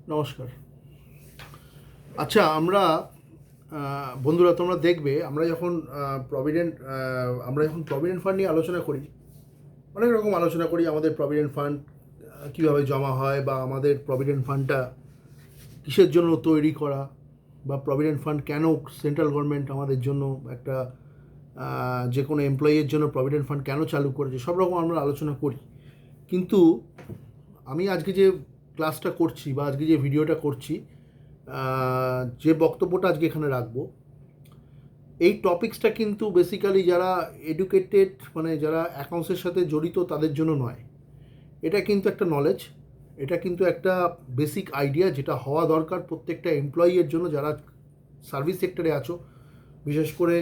নমস্কার। আচ্ছা, আমরা বন্ধুরা তোমরা দেখবে আমরা যখন প্রভিডেন্ট ফান্ড নিয়ে আলোচনা করি, অনেক রকম আলোচনা করি। আমাদের প্রভিডেন্ট ফান্ড কীভাবে জমা হয়, বা আমাদের প্রভিডেন্ট ফান্ডটা কিসের জন্য তৈরি করা, বা প্রভিডেন্ট ফান্ড কেন সেন্ট্রাল গভর্নমেন্ট আমাদের জন্য একটা যে কোনো এমপ্লয়ির জন্য প্রভিডেন্ট ফান্ড কেন চালু করেছে, সব রকম আমরা আলোচনা করি। কিন্তু আমি আজকে যে ক্লাসটা করছি বা আজকে যে ভিডিওটা করছি, যে বক্তব্যটা আজকে এখানে রাখবো, এই টপিক্সটা কিন্তু বেসিক্যালি যারা এডুকেটেড, মানে যারা অ্যাকাউন্টসের সাথে জড়িত তাদের জন্য নয়। এটা কিন্তু একটা নলেজ, এটা কিন্তু একটা বেসিক আইডিয়া যেটা হওয়া দরকার প্রত্যেকটা এমপ্লয়ির জন্য, যারা সার্ভিস সেক্টরে আছো, বিশেষ করে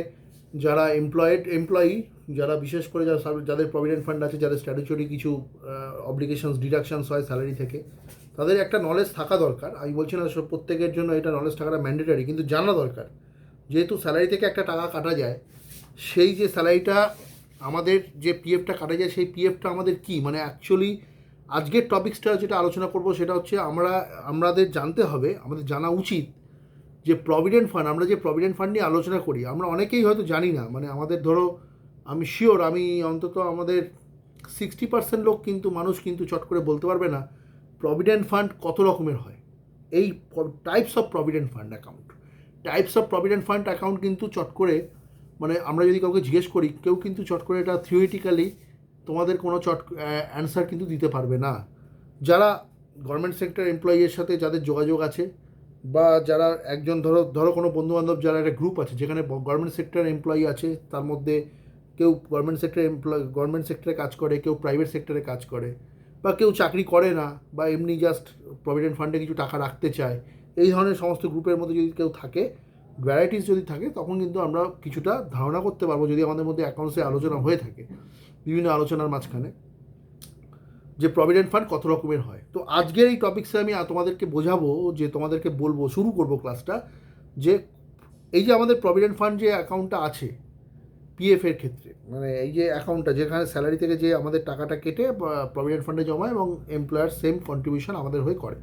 যারা এমপ্লয়ি, যারা বিশেষ করে যাদের প্রভিডেন্ট ফান্ড আছে, যাদের স্ট্যাটুটরি কিছু অব্লিগেশনস ডিডাকশনস হয় স্যালারি থেকে, তাদের একটা নলেজ থাকা দরকার। আমি বলছি না প্রত্যেকের জন্য এটা নলেজ থাকাটা ম্যান্ডেটারি, কিন্তু জানা দরকার। যেহেতু স্যালারি থেকে একটা টাকা কাটা যায়, সেই যে স্যালারিটা আমাদের যে পিএফটা কাটা যায়, সেই পিএফটা আমাদের কি, মানে অ্যাকচুয়ালি আজকের টপিক্সটা যেটা আলোচনা করব সেটা হচ্ছে আমাদের জানতে হবে, আমাদের জানা উচিত যে প্রভিডেন্ট ফান্ড, আমরা যে প্রভিডেন্ট ফান্ড নিয়ে আলোচনা করি, আমরা অনেকেই হয়তো জানি না। মানে আমাদের ধরো, আমি শিওর, আমি অন্তত আমাদের 60% লোক কিন্তু মানুষ কিন্তু চট করে বলতে পারবে না প্রভিডেন্ট ফান্ড কত রকমের হয়। এই types of provident fund account, কিন্তু চট করে, মানে আমরা যদি কাউকে জিজ্ঞেস করি, কেউ কিন্তু চট করে এটা থিওরিটিক্যালি তোমাদের কোনো অ্যান্সার কিন্তু দিতে পারবে না। যারা গভর্নমেন্ট সেক্টর এমপ্লয়ির সাথে যাদের যোগাযোগ আছে, বা যারা একজন ধরো কোনো বন্ধুবান্ধব, যারা একটা গ্রুপ আছে যেখানে গভর্নমেন্ট সেক্টর এমপ্লয়ি আছে, তার মধ্যে কেউ গভর্নমেন্ট সেক্টরে কাজ করে, কেউ প্রাইভেট সেক্টরে কাজ করে, বা কেউ চাকরি করে না, বা এমনি জাস্ট প্রভিডেন্ট ফান্ডে কিছু টাকা রাখতে চায়, এই ধরনের সমস্ত গ্রুপের মধ্যে যদি কেউ থাকে, ভ্যারাইটিস যদি থাকে, তখন কিন্তু আমরা কিছুটা ধারণা করতে পারবো, যদি আমাদের মধ্যে অ্যাকাউন্টসে আলোচনা হয়ে থাকে বিভিন্ন আলোচনার মাঝখানে, যে প্রভিডেন্ট ফান্ড কত রকমের হয়। তো আজকের এই টপিক্সে আমি তোমাদেরকে বোঝাবো, যে তোমাদেরকে বলবো, শুরু করব ক্লাসটা, যে এই যে আমাদের প্রভিডেন্ট ফান্ড যে অ্যাকাউন্টটা আছে পিএফের ক্ষেত্রে, মানে এই যে অ্যাকাউন্টটা যেখানে স্যালারি থেকে যে আমাদের টাকাটা কেটে প্রভিডেন্ট ফান্ডে জমায় এবং এমপ্লয়ার সেম কন্ট্রিবিউশন আমাদের হয়ে করে।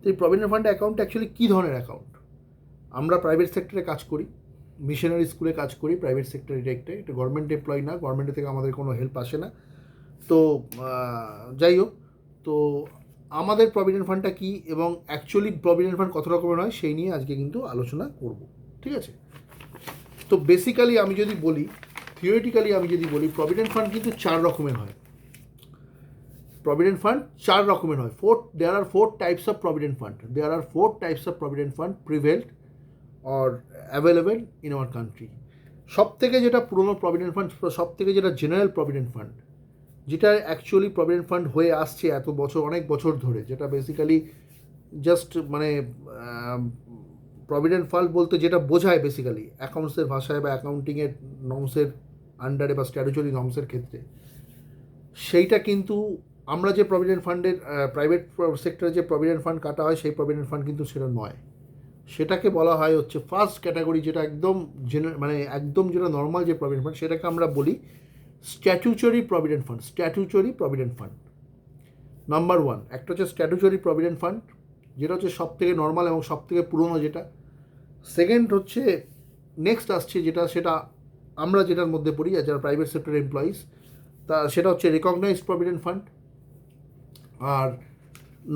তো এই প্রভিডেন্ট ফান্ড অ্যাকাউন্ট অ্যাকচুয়ালি কী ধরনের অ্যাকাউন্ট? আমরা প্রাইভেট সেক্টরে কাজ করি, মিশনারি স্কুলে কাজ করি, প্রাইভেট সেক্টরে ডিরেক্টে, এটা গভর্নমেন্ট এমপ্লয়ি না, গভর্নমেন্টের থেকে আমাদের কোনো হেল্প আসে না। তো যাই হোক, তো আমাদের প্রভিডেন্ট ফান্ডটা কী এবং অ্যাকচুয়ালি প্রভিডেন্ট ফান্ড কত রকমের হয়, সেই নিয়ে আজকে কিন্তু আলোচনা করব। ঠিক আছে? তো বেসিক্যালি আমি যদি বলি, থিওরিটিক্যালি আমি যদি বলি, প্রভিডেন্ট ফান্ড কিন্তু 4 রকমের হয়। প্রভিডেন্ট ফান্ড 4 রকমের হয়। There are 4 types of provident fund. There are 4 types of provident fund prevailed or available in our country. সব থেকে যেটা পুরনো প্রভিডেন্ট ফান্ড, সব থেকে যেটা জেনারেল প্রভিডেন্ট ফান্ড, যেটা অ্যাকচুয়ালি প্রভিডেন্ট ফান্ড হয়ে আসছে এত বছর, অনেক বছর ধরে, যেটা বেসিক্যালি জাস্ট মানে প্রভিডেন্ট ফান্ড বলতে যেটা বোঝায় বেসিক্যালি অ্যাকাউন্টসের ভাষায় বা অ্যাকাউন্টিংয়ের নর্মসের আন্ডারে বা স্ট্যাটুটরি নর্মসের ক্ষেত্রে, সেইটা কিন্তু আমরা যে প্রভিডেন্ট ফান্ডের প্রাইভেট সেক্টরে যে প্রভিডেন্ট ফান্ড কাটা হয়, সেই প্রভিডেন্ট ফান্ড কিন্তু সেটা নয়। সেটাকে বলা হয় হচ্ছে ফার্স্ট ক্যাটাগরি, যেটা একদম মানে একদম যেটা নর্মাল যে প্রভিডেন্ট ফান্ড, সেটাকে আমরা বলি statutory provident fund. Statutory provident fund number 1 একটা হচ্ছে স্ট্যাটুটরি প্রভিডেন্ট ফান্ড, যেটা হচ্ছে সব থেকে নর্মাল এবং সব থেকে পুরনো যেটা। সেকেন্ড হচ্ছে, নেক্সট আসছে যেটা, সেটা আমরা যেটার মধ্যে পড়ি, যারা প্রাইভেট সেক্টর এমপ্লয়িজ, তা সেটা হচ্ছে রেকগনাইজড প্রভিডেন্ট ফান্ড। আর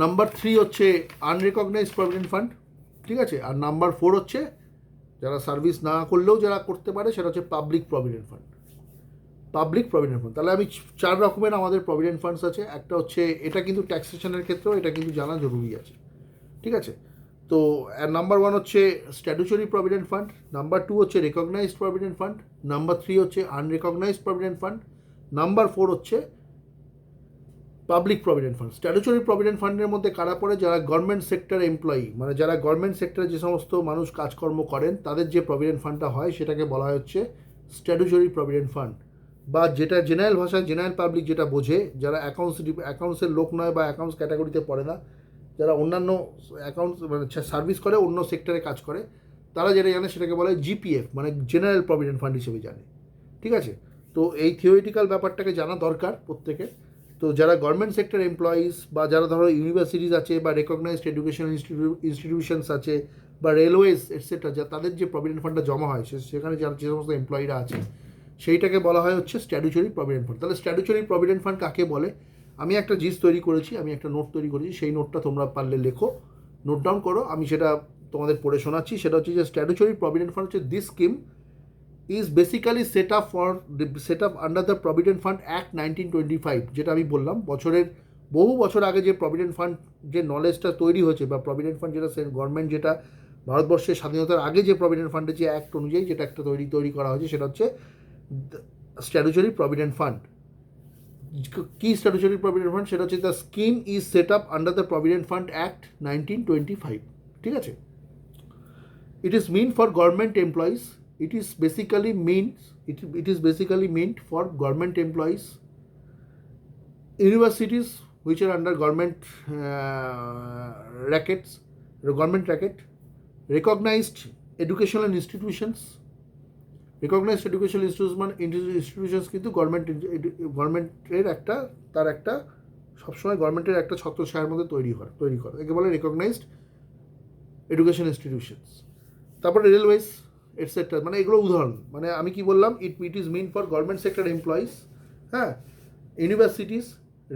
নাম্বার 3 হচ্ছে আনরেকগনাইজড প্রভিডেন্ট ফান্ড। ঠিক আছে? আর নাম্বার 4 হচ্ছে যারা সার্ভিস না করলেও যারা করতে পারে, সেটা হচ্ছে public provident fund. Public provident fund, তাহলে আমি 4 রকমের আমাদের প্রভিডেন্ট ফান্ডস আছে। একটা হচ্ছে, এটা কিন্তু ট্যাক্সেশনের ক্ষেত্রেও এটা কিন্তু জানা জরুরি আছে। ঠিক আছে? তো নাম্বার 1 হচ্ছে স্ট্যাটুটরি প্রভিডেন্ট ফান্ড, নাম্বার 2 হচ্ছে রেকগনাইজড প্রভিডেন্ট ফান্ড, নাম্বার 3 হচ্ছে আনরেকগনাইজড প্রভিডেন্ট ফান্ড, নাম্বার 4 হচ্ছে public provident fund. Statutory provident ফান্ডের মধ্যে কারা পড়ে? যারা গভর্নমেন্ট সেক্টর এমপ্লয়ি, মানে যারা গভর্নমেন্ট সেক্টরে যে সমস্ত মানুষ কাজকর্ম করেন, তাদের যে প্রভিডেন্ট ফান্ডটা হয় সেটাকে বলা হচ্ছে স্ট্যাটুটরি প্রভিডেন্ট ফান্ড, বা যেটা জেনারেল ভাষায় জেনারেল পাবলিক যেটা বোঝে, যারা অ্যাকাউন্টসের লোক নয় বা অ্যাকাউন্টস ক্যাটাগরিতে পড়ে না, যারা অন্যান্য অ্যাকাউন্টস মানে সার্ভিস করে, অন্য সেক্টরে কাজ করে, তারা যেটা জানে সেটাকে বলে জিপিএফ, মানে জেনারেল প্রভিডেন্ট ফান্ড হিসেবে জানে। ঠিক আছে? তো এই থিওরিটিক্যাল ব্যাপারটাকে জানা দরকার প্রত্যেকের। তো যারা গভর্নমেন্ট সেক্টর এমপ্লয়িজ বা যারা ধরো ইউনিভার্সিটিজ আছে বা রেকগনাইজড এডুকেশনাল ইনস্টিটিউশনস আছে বা রেলওয়েজ এটসেট্রা, যা তাদের যে প্রভিডেন্ট ফান্ডটা জমা হয় সেখানে যারা যে সমস্ত এমপ্লয়িরা আছে সেইটাকে বলা হয় হচ্ছে স্ট্যাটুটরি প্রভিডেন্ট ফান্ড। তাহলে স্ট্যাটুটরি প্রভিডেন্ট ফান্ড কাকে বলে? আমি একটা জিস তৈরি করেছি, আমি একটা নোট তৈরি করেছি, সেই নোটটা তোমরা পারলে লেখো, নোট ডাউন করো, আমি সেটা তোমাদের পড়ে শোনাচ্ছি। সেটা হচ্ছে যে স্ট্যাটুটরি প্রভিডেন্ট ফান্ড হচ্ছে this scheme is basically set up under the Provident Fund Act 1925, যেটা আমি বললাম বহু বছর আগে যে প্রভিডেন্ট ফান্ড যে নলেজটা তৈরি হয়েছে বা প্রভিডেন্ট ফান্ড যেটা গভর্নমেন্ট যেটা ভারতবর্ষের স্বাধীনতার আগে যে প্রভিডেন্ট ফান্ডের যে অ্যাক্ট অনুযায়ী যেটা একটা তৈরি করা হয়েছে সেটা হচ্ছে স্ট্যাটুটরি প্রভিডেন্ট ফান্ড। কি স্ট্যাটুটরি প্রভিডেন্ট ফান্ড? সেটা হচ্ছে the scheme is set up under the provident fund act 1925। ঠিক আছে? It is meant for government employees. It is basically meant for government employees, universities which are under government government racket, recognized educational institutions. Recognized educational institutions কিন্তু গভর্নমেন্টের একটা তার একটা সবসময় গভর্নমেন্টের একটা ছত্রছায়ার মধ্যে তৈরি করে একে বলে রেকগনাইজড এডুকেশন ইনস্টিটিউশনস। তারপরে রেলওয়েজ এটসেট্রা, মানে এগুলো উদাহরণ। মানে আমি কি বললাম, it is mean for government sector employees, হ্যাঁ, universities,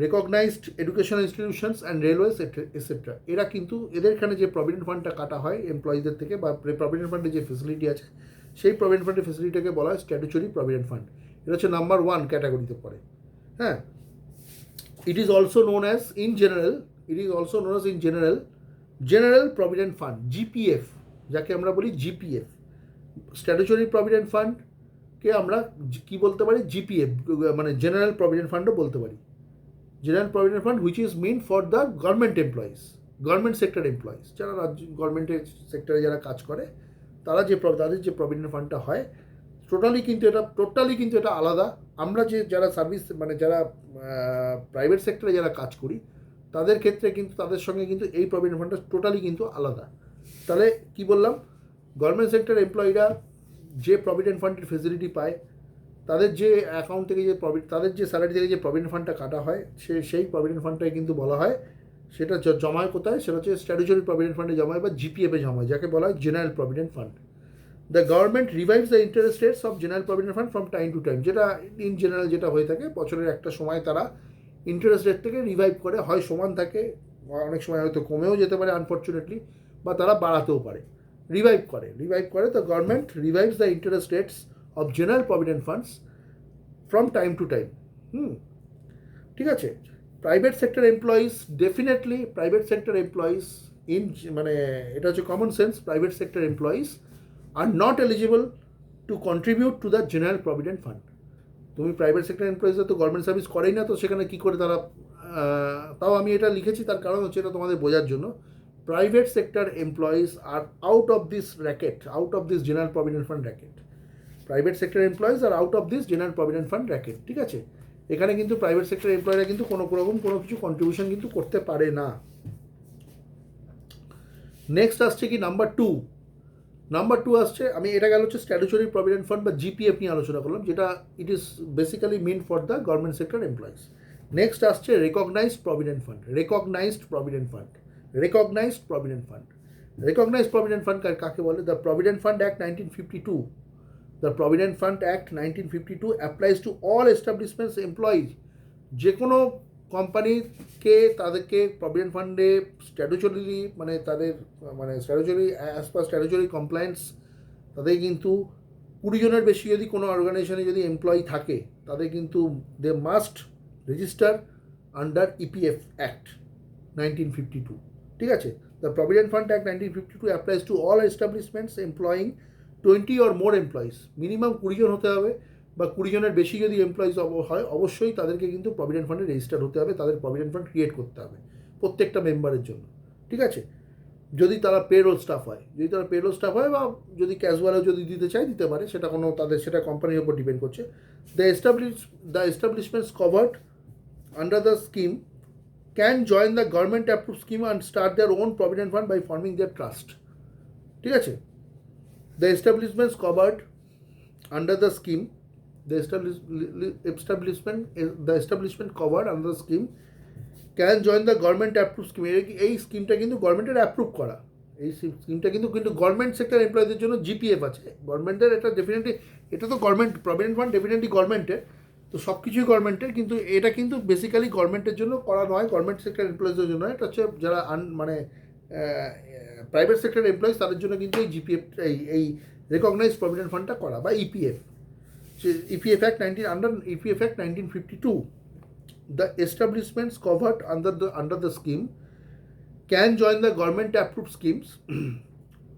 recognised educational institutions and railways etcetera. এরা কিন্তু এখানে যে প্রভিডেন্ট ফান্ডটা কাটা হয় এমপ্লয়িজদের থেকে বা প্রভিডেন্ট ফান্ডের যে ফেসিলিটি আছে সেই প্রভিডেন্ট ফান্ডের ফেসিলিটিকে বলা হয় স্ট্যাটুটরি প্রভিডেন্ট ফান্ড। এটা হচ্ছে নাম্বার 1 ক্যাটাগরিতে পড়ে। হ্যাঁ, it is also known as in general general provident fund, GPF, যাকে আমরা বলি জিপিএফ। স্ট্যাটুটরি প্রভিডেন্ট ফান্ডকে আমরা কি বলতে পারি? জিপিএফ, মানে জেনারেল প্রভিডেন্ট ফান্ডও বলতে পারি। General provident fund which is main for the government employees, government sector employees, যারা গভর্নমেন্টের সেক্টরে যারা কাজ করে তাদের যে প্রভিডেন্ট ফান্ডটা হয় টোটালি কিন্তু এটা আলাদা। আমরা যারা সার্ভিস মানে যারা প্রাইভেট সেক্টরে যারা কাজ করি তাদের ক্ষেত্রে কিন্তু তাদের সঙ্গে কিন্তু এই প্রভিডেন্ট ফান্ডটা টোটালি কিন্তু আলাদা। তাহলে কি বললাম, গভর্নমেন্ট সেক্টর এমপ্লয়িরা যে প্রভিডেন্ট ফান্ডের ফেসিলিটি পায়, তাদের যে অ্যাকাউন্ট থেকে তাদের যে স্যালারি থেকে যে প্রভিডেন্ট ফান্ডটা কাটা হয় সেই প্রভিডেন্ট ফান্ডটাই কিন্তু বলা হয়, সেটা জমায় কোথায়? সেটা হচ্ছে স্ট্যাটুটরি প্রভিডেন্ট ফান্ডে জমায় বা জিপিএফে জমায়, যাকে বলা হয় general provident fund. The government revives the interest rates of general provident fund from time to time, যেটা ইন জেনারেল যেটা হয়ে থাকে বছরের একটা সময় তারা ইন্টারেস্ট রেটটাকে রিভাইভ করে, হয় সমান থাকে, অনেক সময় হয়তো কমেও যেতে পারে আনফর্চুনেটলি, বা তারা বাড়াতেও পারে, রিভাইভ করে। The government revives the interest rates of general provident funds from time to time. ঠিক আছে? Private sector employees, definitely private sector employees মানে এটা হচ্ছে common sense, private sector employees are not eligible to contribute to the general provident fund. তুমি private sector এমপ্লয়িজরা তো government service করেই না, তো সেখানে কী করে তারা, তাও আমি এটা লিখেছি তার কারণ হচ্ছে এটা তোমাদের বোঝার জন্য। Private sector employees are out of this general provident fund racket. Private sector employees are out of this general provident fund racket. ঠিক আছে? এখানে কিন্তু প্রাইভেট সেক্টর এমপ্লয়িরা কিন্তু কোনো কিছু কন্ট্রিবিউশন কিন্তু করতে পারে না। নেক্সট আসছে কি নাম্বার 2 আসছে, আমি এটা গেল হচ্ছে স্ট্যাটুটরি প্রভিডেন্ট ফান্ড বা জিপিএফ নিয়ে আলোচনা করলাম, যেটা it is basically meant for the government sector employees. Next আসছে রেকগনাইজড প্রভিডেন্ট ফান্ড কাকে বলে? The provident fund act 1952, the provident fund act 1952 applies to all establishments employees. যে কোনো কোম্পানিকে তাদেরকে প্রভিডেন্ট ফান্ডে statutory as per statutory compliance, তাদের কিন্তু 20 জনের বেশি যদি কোনো অর্গানাইজেশনে যদি এমপ্লয়ি থাকে তাদের কিন্তু they must register under EPF act 1952। ঠিক আছে? The provident fund act 1952 applies to all establishments employing 20 or more employees. Minimum 20 জন হতে হবে বা 20 জনের বেশি যদি এমপ্লয়িজ হয় অবশ্যই তাদেরকে কিন্তু প্রভিডেন্ট ফান্ডে রেজিস্টার হতে হবে, তাদের প্রভিডেন্ট ফান্ড ক্রিয়েট করতে হবে প্রত্যেকটা মেম্বারের জন্য। ঠিক আছে? যদি তারা পেরোল স্টাফ হয় বা যদি ক্যাজুয়ালও যদি দিতে চায় দিতে পারে, সেটা কোম্পানির উপর ডিপেন্ড করছে। The establishments covered under the scheme can join the government approve scheme and start their own provident fund by forming their trust. ঠিক আছে? The establishments covered under the scheme the establishment covered under the scheme can join the government approved scheme. এই স্কিমটা কিন্তু গভর্নমেন্টের approve করা, এই স্কিমটা কিন্তু গভর্নমেন্ট সেক্টর এমপ্লয়ীদের জন্য জিপিএফ আছে গভর্নমেন্টের, এটা ডেফিনেটলি, এটা তো গভর্নমেন্ট প্রভিডেন্ট ফান্ড ডেফিনেটলি গভর্নমেন্টের, তো সব কিছুই গভর্নমেন্টের, কিন্তু এটা কিন্তু বেসিক্যালি গভর্নমেন্টের জন্য করা নয়, গভর্নমেন্ট সেক্টর এমপ্লয়িজের জন্য। এটা হচ্ছে যারা মানে প্রাইভেট সেক্টর এমপ্লয়িজ তাদের জন্য কিন্তু এই জিপিএফ এই রেকগনাইজ প্রভিডেন্ট ফান্ডটা করা, বা EPF. EPF act under EPF act 1952, the establishments covered under the scheme can join the government approved schemes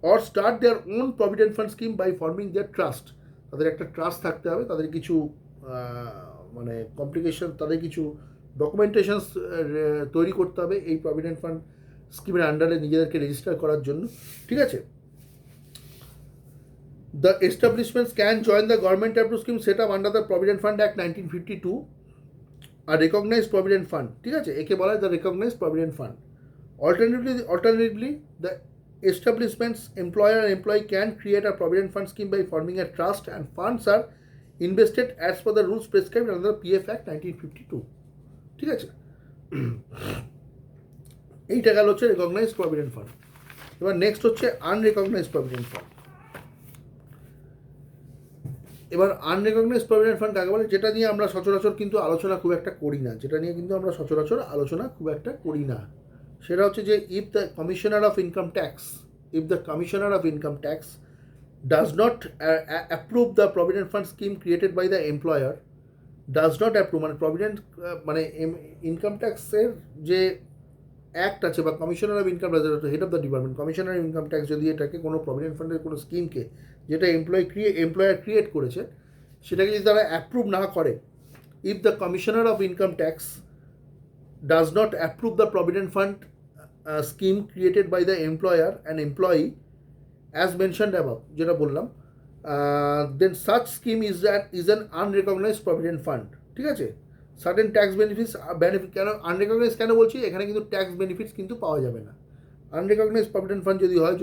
or start their own provident fund scheme by forming their trust. তাদের একটা trust থাকতে হবে, তাদের কিছু মানে complication, তাদের কিছু ডকুমেন্টেশনস তৈরি করতে হবে এই প্রভিডেন্ট ফান্ড স্কিমের আন্ডারে নিজেদেরকে রেজিস্টার করার জন্য, ঠিক আছে। The establishments can join the government approved scheme set up under the Provident Fund Act 1952, a recognized provident fund, ঠিক আছে, একে বলা হয় the recognised provident fund. Alternatively, the establishment's employer and employee can create a provident fund scheme by forming a trust, and funds are invested as per the rules prescribed under the PF Act 1952, ঠিক আছে। এইটা গেল হচ্ছে recognized provident fund. এবার next হচ্ছে আনরেকগনাইজড provident fund. এবার আনরেকগনাইজড provident fund কাকে বলে, যেটা নিয়ে আমরা সচরাচর কিন্তু আলোচনা খুব একটা করি না, সেটা হচ্ছে যে if the commissioner of income tax does not approve the provident fund scheme created by the employer, মানে প্রভিডেন্ট মানে ইনকাম ট্যাক্সের যে অ্যাক্ট আছে, বা commissioner of income tax, head of the department commissioner of income tax যদি এটাকে কোনো provident ফান্ডের কোনো স্কিমকে যেটা এমপ্লয়ার ক্রিয়েট করেছে সেটাকে যদি তারা অ্যাপ্রুভ না করে, if the commissioner of income tax does not approve the provident fund scheme created by the employer and employee as mentioned above, যেটা বললাম, then such scheme is an unrecognised provident fund, ঠিক আছে। Certain tax benefit কেন আনরেকগনাইজ কেন বলছি, এখানে কিন্তু tax benefits কিন্তু পাওয়া যাবে না। আনরেকগনাইজ প্রভিডেন্ট ফান্ড যদি হয়,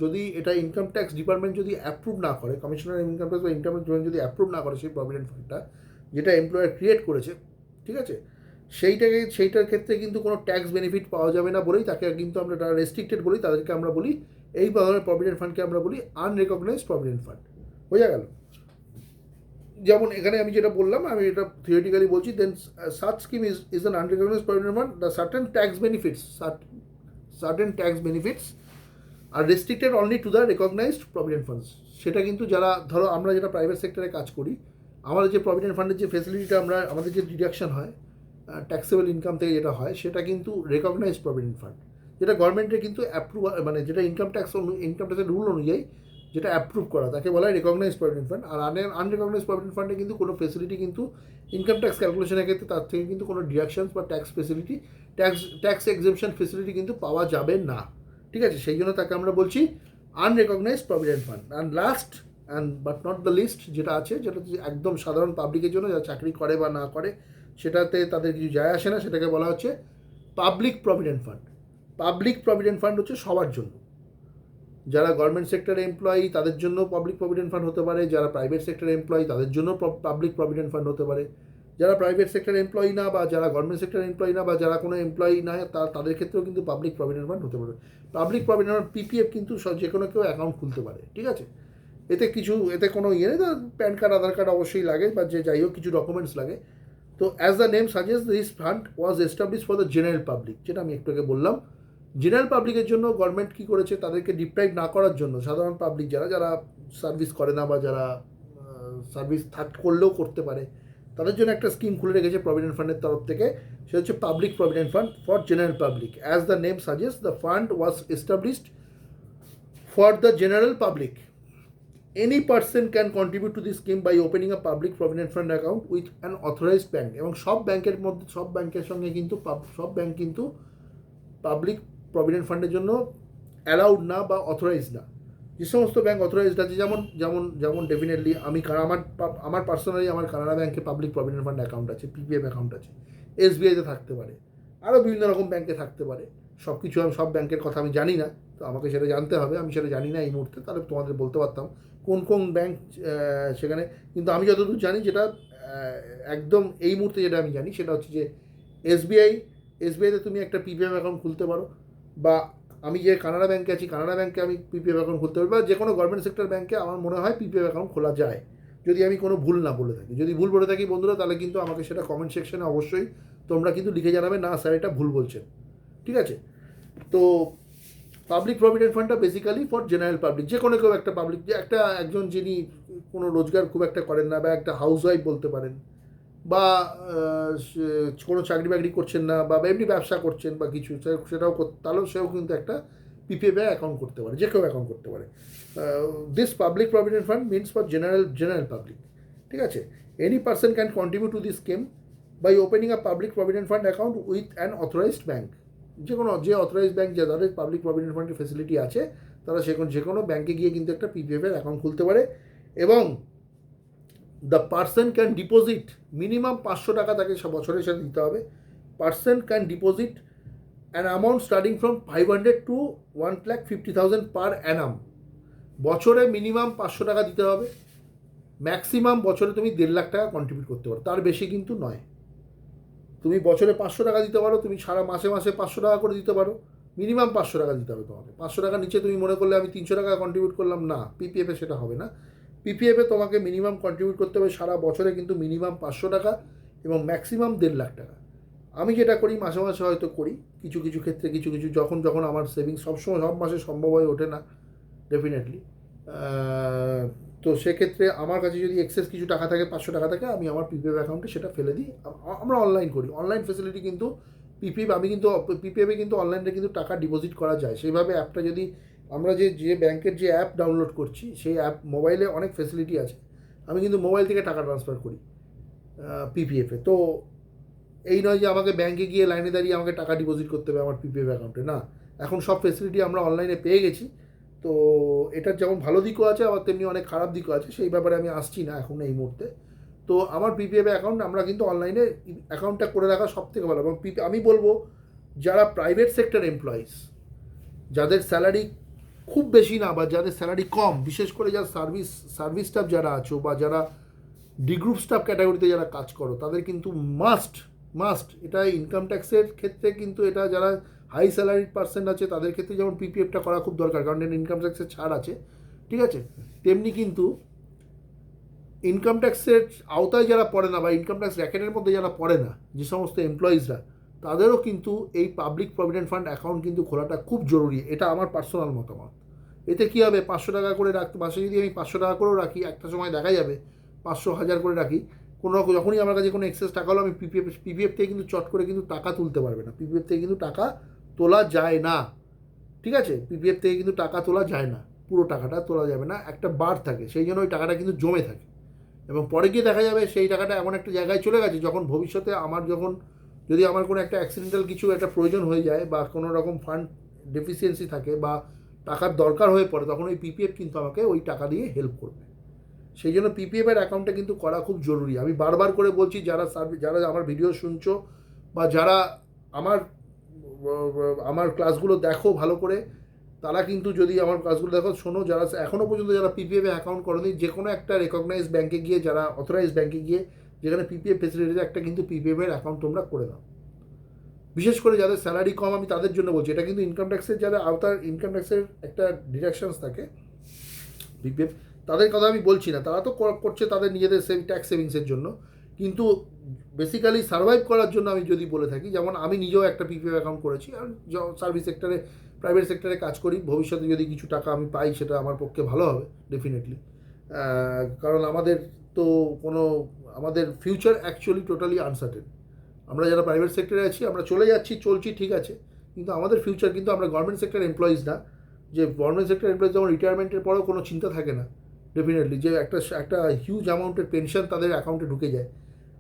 যদি এটা ইনকাম ট্যাক্স ডিপার্টমেন্ট যদি অ্যাপ্রুভ না করে, কমিশনার ইনকাম ট্যাক্স বা ইনকাম ডিপার্টমেন্ট যদি অ্যাপ্রুভ না করে সেই প্রভিডেন্ট ফান্ডটা যেটা এমপ্লয়ার ক্রিয়েট করেছে, ঠিক আছে, সেইটার ক্ষেত্রে কিন্তু কোনো ট্যাক্স বেনিফিট পাওয়া যাবে না বলেই তাকে কিন্তু আমরা রেস্ট্রিক্টেড বলি, তাদেরকে আমরা বলি এই ধরনের প্রভিডেন্ট ফান্ডকে আমরা বলি আনরেকগনাইজড প্রভিডেন্ট ফান্ড। বোঝা গেল? যেমন এখানে আমি যেটা বললাম, আমি এটা থিওরিটিক্যালি বলছি, then such scheme is an unrecognised provident fund, the certain tax benefits are restricted only to the recognised provident funds. সেটা কিন্তু যারা, ধরো আমরা যেটা প্রাইভেট সেক্টরে কাজ করি, আমাদের যে প্রভিডেন্ট ফান্ডের যে ফেসিলিটিটা আমাদের যে ডিডাকশন হয় ট্যাক্সেবল ইনকাম থেকে যেটা হয়, সেটা কিন্তু রেকগনাইজড প্রভিডেন্ট ফান্ড, যেটা গভর্নমেন্টের কিন্তু অ্যাপ্রুভ, মানে যেটা ইনকাম ট্যাক্সের রুল অনুযায়ী যেটা অ্যাপ্রুভ করা, তাকে বলা হয় রেকগনাইজড প্রভিডেন্ট ফান্ড। আর আনরেকগনাইজড প্রভিডেন্ট ফান্ডে কিন্তু কোনো ফেসিলিটি কিন্তু ইনকাম ট্যাক্স ক্যালকুলেশনের ক্ষেত্রে তার থেকে কিন্তু কোনো ডিডাকশনস বা ট্যাক্স এক্সেমশন ফেসিলিটি কিন্তু পাওয়া যাবে না, ঠিক আছে। সেই জন্য তাকে আমরা বলছি unrecognised provident fund. And last but not the least যেটা আছে, যেটা একদম সাধারণ পাবলিকের জন্য, যারা চাকরি করে বা না করে সেটাতে তাদের কিছু যায় আসে না, সেটাকে বলা হচ্ছে public provident fund. Public provident fund হচ্ছে সবার জন্য, যারা গভর্নমেন্ট সেক্টরে এমপ্লয়ি তাদের জন্য পাবলিক প্রভিডেন্ট ফান্ড হতে পারে, যারা প্রাইভেট সেক্টরে এমপ্লয়ি তাদের জন্য পাবলিক প্রভিডেন্ট ফান্ড হতে পারে, যারা প্রাইভেট সেক্টর এমপ্লয়ি না, বা যারা গভর্নমেন্ট সেক্টর এমপ্লয়ি না, বা যারা কোনো এমপ্লয়ি না, তাদের ক্ষেত্রেও কিন্তু পাবলিক প্রভিডেন্ট ফান্ড হতে পারে। পাবলিক প্রভিডেন্ট ফান্ড পিপিএফ কিন্তু যে কোনো কেউ অ্যাকাউন্ট খুলতে পারে, ঠিক আছে। এতে কোনো ইয়ে নেই, প্যান কার্ড আধার কার্ড অবশ্যই লাগে, বা যে যাই হোক কিছু ডকুমেন্টস লাগে। তো as the name suggest, this fund was establish for the general public, যেটা আমি একটু আগে বললাম। জেনারেল পাবলিকের জন্য গভর্নমেন্ট কী করেছে, তাদেরকে ডিপ্রাইভ না করার জন্য সাধারণ পাবলিক যারা সার্ভিস করে না, বা যারা সার্ভিস করলেও করতে পারে, তাদের জন্য একটা স্কিম খুলে রেখেছে প্রভিডেন্ট ফান্ডের তরফ থেকে, সেটা হচ্ছে public provident fund for general public. As the name suggest, the fund was established for the general public. Any person can contribute to this scheme by opening a public provident fund account with an authorized bank, এবং সব ব্যাংকের সঙ্গে কিন্তু সব bank কিন্তু public provident ফান্ডের জন্য allowed না বা অথরাইজ না। যে সমস্ত ব্যাংক অথরাইজড আছে, যেমন ডেফিনেটলি আমার পার্সোনালি আমার কানাডা ব্যাংকে পাবলিক প্রভিডেন্ট ফান্ড অ্যাকাউন্ট আছে, পিপিএফ অ্যাকাউন্ট আছে, এসবিআইতে থাকতে পারে, আরও বিভিন্ন রকম ব্যাংকে থাকতে পারে। সব ব্যাংকের কথা আমি জানি না, তো আমাকে সেটা জানতে হবে, আমি সেটা জানি না এই মুহূর্তে, তাহলে তোমাদের বলতে পারতাম কোন কোন ব্যাংক সেখানে, কিন্তু আমি যতদূর জানি যেটা একদম এই মুহূর্তে যেটা আমি জানি সেটা হচ্ছে যে এসবিআইতে তুমি একটা পিপিএফ অ্যাকাউন্ট খুলতে পারো, বা আমি যে কানাড়া ব্যাংকে আছি কানাড়া ব্যাংকে আমি পিপিএফ অ্যাকাউন্ট খুলতে পারি, বা যে কোনো গভর্নমেন্ট সেক্টর ব্যাংকে আমার মনে হয় পিপিএফ অ্যাকাউন্ট খোলা যায়, যদি আমি কোনো ভুল না বলে থাকি। যদি ভুল বলে থাকি বন্ধুরা, তাহলে কিন্তু আমাকে সেটা কমেন্ট সেকশনে অবশ্যই তোমরা কিন্তু লিখে জানাবে, না স্যার এটা ভুল বলছেন, ঠিক আছে? তো পাবলিক প্রভিডেন্ট ফান্ডটা বেসিক্যালি ফর জেনারেল পাবলিক, যে কোনো কেউ একটা পাবলিক, যে একজন যিনি কোনো রোজগার খুব একটা করেন না, বা একটা হাউস ওয়াইফ বলতে পারেন, বা কোনো চাকরি বাকরি করছেন না, বা এমনি ব্যবসা করছেন বা কিছু, সেটাও তাহলেও সেও কিন্তু একটা পিপিএফ অ্যাকাউন্ট করতে পারে, যে কেউ অ্যাকাউন্ট করতে পারে। This public provident fund means for general public, ঠিক আছে? Any person can contribute to this scheme by opening a public provident fund account with an authorised bank. যে অথরাইজড ব্যাঙ্ক, যাদের পাবলিক প্রভিডেন্ট ফান্ডের facility আছে, তারা যে কোনো ব্যাঙ্কে গিয়ে কিন্তু একটা পিপিএফ এর অ্যাকাউন্ট খুলতে পারে। এবং the person can deposit minimum 500 টাকা তাকে বছরের সাথে দিতে হবে। Person can deposit an amount starting from 500 to 1,50,000 পার অ্যানাম। বছরে মিনিমাম 500 টাকা দিতে হবে, ম্যাক্সিমাম বছরে তুমি 1.5 লাখ টাকা কন্ট্রিবিউট করতে পারো, তার বেশি কিন্তু নয়। তুমি বছরে 500 টাকা দিতে পারো, তুমি সারা মাসে 500 টাকা করে দিতে পারো, মিনিমাম 500 টাকা দিতে হবে তোমাকে। 500 টাকার নিচে তুমি মনে করলে আমি 300 টাকা কন্ট্রিবিউট করলাম, না, পিপিএফে সেটা হবে না। পিপিএফে তোমাকে মিনিমাম কন্ট্রিবিউট করতে হবে সারা বছরে কিন্তু মিনিমাম 500 টাকা এবং ম্যাক্সিমাম 1.5 লাখ টাকা। আমি যেটা করি মাসে মাসে হয়তো করি, কিছু কিছু ক্ষেত্রে কিছু যখন আমার সেভিংস সবসময় সব মাসে সম্ভব হয়ে ওঠে না ডেফিনেটলি। তো সেক্ষেত্রে আমার কাছে যদি এক্সেস কিছু টাকা থাকে, 500 টাকা থাকে, আমি আমার পিপিএফ অ্যাকাউন্টে সেটা ফেলে দিই। আমরা অনলাইন করি, অনলাইন ফেসিলিটি কিন্তু পিপিএফে কিন্তু অনলাইনে কিন্তু টাকা ডিপোজিট করা যায়। সেইভাবে অ্যাপটা যদি আমরা যে ব্যাংকের যে অ্যাপ ডাউনলোড করছি, সেই অ্যাপ মোবাইলে অনেক ফেসিলিটি আছে, আমি কিন্তু মোবাইল থেকে টাকা ট্রান্সফার করি পিপিএফে। তো এই নয় যে আমাকে ব্যাংকে গিয়ে লাইনে দাঁড়িয়ে আমাকে টাকা ডিপোজিট করতে হবে আমার পিপিএফ অ্যাকাউন্টে, না, এখন সব ফেসিলিটি আমরা অনলাইনে পেয়ে গেছি। তো এটার যেমন ভালো দিকও আছে, আবার তেমনি অনেক খারাপ দিকও আছে, সেই ব্যাপারে আমি আসছি না এখন এই মুহূর্তে। তো আমার পিপিএফ অ্যাকাউন্ট আমরা কিন্তু অনলাইনে অ্যাকাউন্টটা করে রাখা সবথেকে ভালো। এবং আমি বলবো যারা প্রাইভেট সেক্টর এমপ্লয়িজ, যাদের স্যালারি খুব বেশি না, বা যাদের স্যালারি কম, বিশেষ করে যারা সার্ভিস স্টাফ যারা আছো, বা যারা ডি গ্রুপ স্টাফ ক্যাটাগরিতে যারা কাজ করো, তাদের কিন্তু মাস্ট এটা ইনকাম ট্যাক্সের ক্ষেত্রে কিন্তু এটা যারা হাই স্যালারিড পার্সেন্ট আছে তাদের ক্ষেত্রে যেমন পিপিএফটা করা খুব দরকার, কারণ ইনকাম ট্যাক্সের ছাড় আছে, ঠিক আছে? তেমনি কিন্তু ইনকাম ট্যাক্সের আওতায় যারা পড়ে না, বা ইনকাম ট্যাক্স র্যাকেটের মধ্যে যারা পড়ে না, যে সমস্ত এমপ্লয়িজরা, তাদেরও কিন্তু এই পাবলিক প্রভিডেন্ট ফান্ড অ্যাকাউন্ট কিন্তু খোলাটা খুব জরুরি। এটা আমার পার্সোনাল মতামত। এতে কী হবে, 500 টাকা করে রাখতে, মাসে যদি আমি 500 টাকা করেও রাখি, একটা সময় দেখা যাবে 500, 1000 করে রাখি, কোনো রকম যখনই আমার কাছে কোনো এক্সেস টাকা হলো, আমি পিপিএফ থেকে কিন্তু চট করে কিন্তু টাকা তুলতে পারবে না, পিপিএফ থেকে কিন্তু টাকা তোলা যায় না, ঠিক আছে? পিপিএফ থেকে কিন্তু টাকা তোলা যায় না, পুরো টাকাটা তোলা যাবে না, একটা বার থাকে, সেই জন্য ওই টাকাটা কিন্তু জমে থাকে। এবং পরে গিয়ে দেখা যাবে সেই টাকাটা এমন একটা জায়গায় চলে গেছে, যখন ভবিষ্যতে যদি আমার কোনো একটা অ্যাক্সিডেন্টাল কিছু একটা প্রয়োজন হয়ে যায়, বা কোনো রকম ফান্ড ডেফিসিয়েন্সি থাকে, বা টাকার দরকার হয়ে পড়ে, তখন ওই পিপিএফ কিন্তু আমাকে ওই টাকা দিয়ে হেল্প করবে। সেই জন্য পিপিএফের অ্যাকাউন্টটা কিন্তু করা খুব জরুরি। আমি বারবার করে বলছি, যারা আমার ভিডিও শুনছো, বা যারা আমার আমার ক্লাসগুলো দেখো ভালো করে, তারা কিন্তু যদি আমার ক্লাসগুলো দেখো, শোনো, যারা এখনও পর্যন্ত যারা পিপিএফে অ্যাকাউন্ট করেনি, যে কোনো একটা রেকগনাইজ ব্যাঙ্কে গিয়ে, যারা অথরাইজ ব্যাঙ্কে গিয়ে যেখানে পিপিএফ ফেসিলিটি একটা কিন্তু পিপিএফের অ্যাকাউন্ট তোমরা করে দাও। বিশেষ করে যাদের স্যালারি কম, আমি তাদের জন্য বলছি, এটা কিন্তু ইনকাম ট্যাক্সের যারা আওতার, ইনকাম ট্যাক্সের একটা ডিডাকশনস থাকে পিপিএফ, তাদের কথা আমি বলছি না, তারা তো করছে তাদের নিজেদের ট্যাক্স সেভিংসের জন্য, কিন্তু বেসিক্যালি সার্ভাইভ করার জন্য আমি যদি বলে থাকি, যেমন আমি নিজেও একটা পিপিএফ অ্যাকাউন্ট করেছি, আর সার্ভিস সেক্টরে, প্রাইভেট সেক্টরে কাজ করি, ভবিষ্যতে যদি কিছু টাকা আমি পাই সেটা আমার পক্ষে ভালো হবে ডেফিনেটলি। কারণ আমাদের ফিউচার অ্যাকচুয়ালি টোটালি আনসার্টেন। আমরা যারা প্রাইভেট সেক্টরে আছি, আমরা চলছি ঠিক আছে, কিন্তু আমাদের ফিউচার কিন্তু, আমরা গভর্নমেন্ট সেক্টর এমপ্লয়িজ না, যে গভর্নমেন্ট সেক্টর এমপ্লয়িজ যেমন রিটায়ারমেন্টের পরেও কোনো চিন্তা থাকে না ডেফিনেটলি, যে একটা হিউজ অ্যামাউন্টের পেনশন তাদের অ্যাকাউন্টে ঢুকে যায়।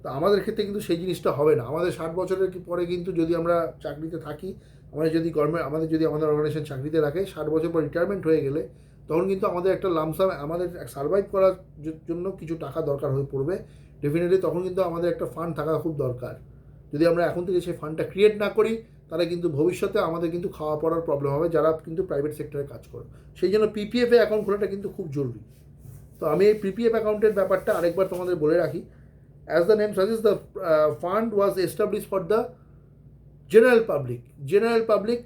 তো আমাদের ক্ষেত্রে কিন্তু সেই জিনিসটা হবে না। আমাদের 60 বছরের পরে কিন্তু যদি আমরা চাকরিতে থাকি, আমাদের যদি আমাদের অর্গানাইজেশন চাকরিতে রাখে, 60 বছর পর রিটায়ারমেন্ট হয়ে গেলে, তখন কিন্তু আমাদের একটা লামসাম, আমাদের সার্ভাইভ করার জন্য কিছু টাকা দরকার হয়ে পড়বে ডেফিনেটলি। তখন কিন্তু আমাদের একটা ফান্ড থাকা খুব দরকার। যদি আমরা এখন থেকে সেই ফান্ডটা ক্রিয়েট না করি, তাহলে কিন্তু ভবিষ্যতে আমাদের কিন্তু খাওয়া পড়ার প্রবলেম হবে, যারা কিন্তু প্রাইভেট সেক্টরে কাজ করে। সেই জন্য পিপিএফে অ্যাকাউন্ট খোলাটা কিন্তু খুব জরুরি। তো আমি এই পিপিএফ অ্যাকাউন্টের ব্যাপারটা আরেকবার তোমাদের বলে রাখি। As the name suggest, the fund was establish for the general public,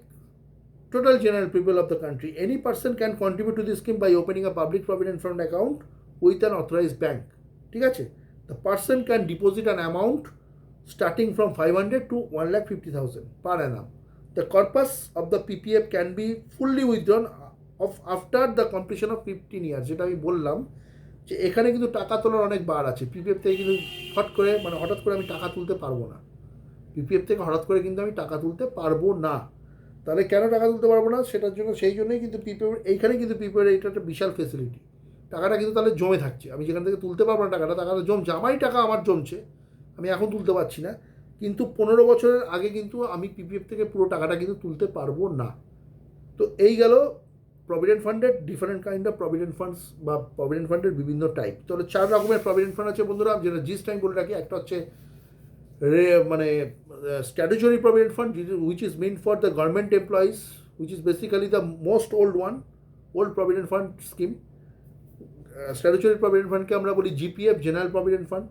total general people of the country. Any person can contribute to this scheme by opening a public provident fund account with an authorized bank. ঠিক আছে? The person can deposit an amount starting from 500 to 1,50,000 per annum. The corpus of the PPF can be fully withdrawn after the completion of 15 years. যেটা আমি বললাম যে এখানে কিন্তু টাকা তোলার অনেক বার আছে। পিপিএফ থেকে কিন্তু হঠাৎ করে আমি টাকা তুলতে পারবো না। পিপিএফ থেকে হঠাৎ করে কিন্তু আমি টাকা তুলতে পারবো না। তাহলে কেন টাকা তুলতে পারবো না? সেটার জন্য সেই জন্যই কিন্তু পিপিএফ, এইখানে কিন্তু পিপিএফ এটা একটা বিশাল ফেসিলিটি। টাকাটা কিন্তু তাহলে জমে থাকছে, আমি যেখান থেকে তুলতে পারবো না টাকাটা জমছে, আমারই টাকা আমার জমছে, আমি এখন তুলতে পারছি না, কিন্তু 15 বছরের আগে কিন্তু আমি পিপিএফ থেকে পুরো টাকাটা কিন্তু তুলতে পারবো না। তো এই গেল প্রভিডেন্ট ফান্ডের different kind of provident funds বা প্রভিডেন্ট ফান্ডের বিভিন্ন টাইপ। তাহলে 4 রকমের প্রভিডেন্ট ফান্ড আছে বন্ধুরা, যেটা জিস্ট আমি বলে রাখি। একটা হচ্ছে statutory provident fund, which is meant for the government employees, which is basically the most old provident fund scheme. Statutory provident fund কে আমরা বলি GPF, general provident fund.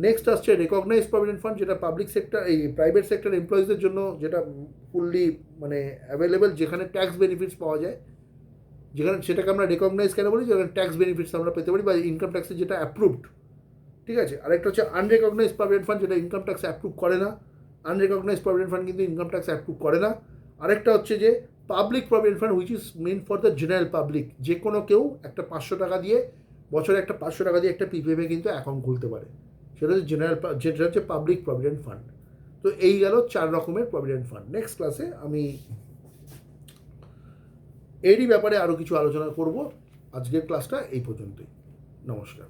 Next আসছে রেকগনাইজ প্রভিডেন্ট ফান্ড, যেটা public sector এই private sector এমপ্লয়িজদের জন্য, যেটা fully available, যেখানে tax benefits পাওয়া যায়, যেখানে সেটাকে আমরা রেকগনাইজ কেন বলি, যেখানে ট্যাক্স বেনিফিটস আমরা পেতে পারি বা ইনকাম ট্যাক্সের যেটা অ্যাপ্রুভড। ঠিক আছে? আরেকটা হচ্ছে আনরেকগনাইজ প্রভিডেন্ট ফান্ড, যেটা ইনকাম ট্যাক্স অ্যাপ্রুভ করে না। আনরেকগনাইজ প্রভিডেন্ট ফান্ড কিন্তু ইনকাম ট্যাক্স অ্যাপ্রুভ করে না। আরেকটা হচ্ছে যে public provident fund, which is meant for the general public. যে কোনো কেউ একটা 500 টাকা দিয়ে, বছরে একটা 500 টাকা দিয়ে একটা পিপিএফে কিন্তু অ্যাকাউন্ট খুলতে পারে। সেটা হচ্ছে যেটা হচ্ছে পাবলিক প্রভিডেন্ট ফান্ড। তো এই গেল 4 রকমের প্রভিডেন্ট ফান্ড। নেক্সট ক্লাসে আমি এরই ব্যাপারে আরও কিছু আলোচনা করব। আজকের ক্লাসটা এই পর্যন্তই। নমস্কার।